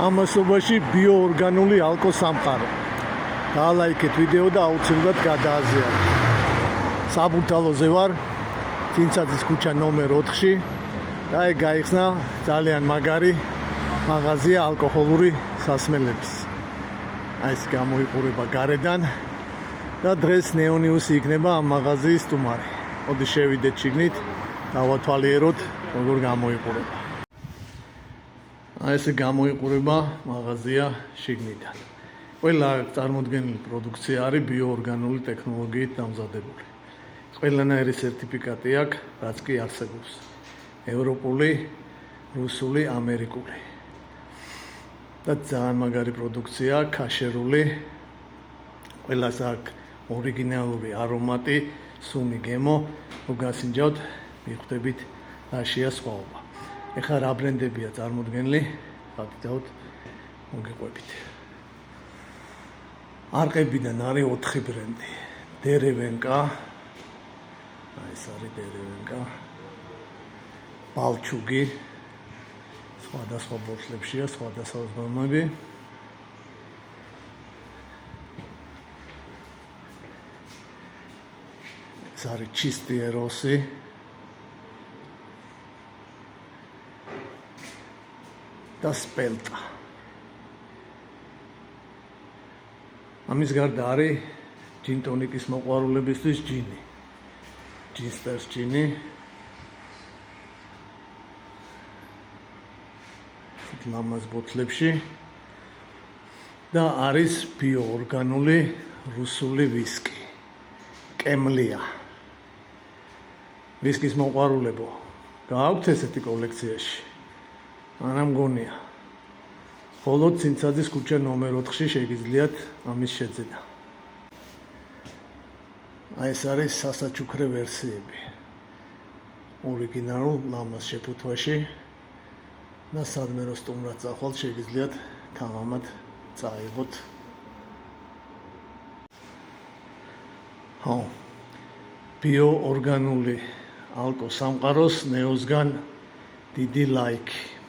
ამასობაში ბიოორგანული ალკო სამყარო. დაალაიქეთ ვიდეო და აუცილებლად გადააზიარეთ. საბურთალოზე ვარ, წინცაძის ქუჩა ნომერ 4-ში და ეგ გაიხსნა ძალიან მაგარი მაღაზია ალკოჰოლური სასმელების. აი ეს გამოიყურება გარედან და დღეს ნეონიუსი იქნება ამ მაღაზიის სტუმარი. მოდი შევიდეთ შიგნით, დავათვალიეროთ როგორ გამოიყურება. აი ესე გამოიყურება მაღაზია შიგნიდან. ყველა წარმოდგენილი პროდუქცია არის ბიოორგანული ტექნოლოგიით დამზადებული. ყველანაირი სერტიფიკატი აქვს, რაც კი არსებობს. ევროპული, რუსული, ამერიკული. და ძალიან მაგარი პროდუქცია, ქაშერული. ყველას აქვს ორიგინალური არომატი, სუნი გემო, რომ გასინჯავთ, მიხვდებით რაშია სხვაობა. ეხლა რა ბრენდებია წარმოდგენილი, გადავთ მოგიყვებით. არყებიდან არის 4 ბრენდი. დერევენკა, აი ეს არის დერევენკა, ბალჩუგი, სხვადასხვა ბოთლებშია, სხვადასხვა ზომები. ეს არის ჩისტიეროსი. და სპელტა. ამის გარდა არის ჯინტონიკის მოყვარულებისთვის ჯინი. ჯისტერს ჯინი. ლამაზ ბოთლებში და არის ბიოორგანული რუსული ვისკი. კემლია. ვისკის მოყვარულებო, გააქვთ ესეთი კოლექციაში? არა მგონია. მხოლოდ წინცაძის ქუჩა ნომერ 4-ში შეგიძლიათ ამის შეძენა. აი ეს არის სასაჩუქრე ვერსიები. ორიგინალურ ლამაზ შეფუთვაში და სადმე რო სტუმრად წახვალთ შეგიძლიათ თამამად წაიღოთ. ბიოორგანული ალკო სამყაროს ნეოსგან დიდი ლაიქი.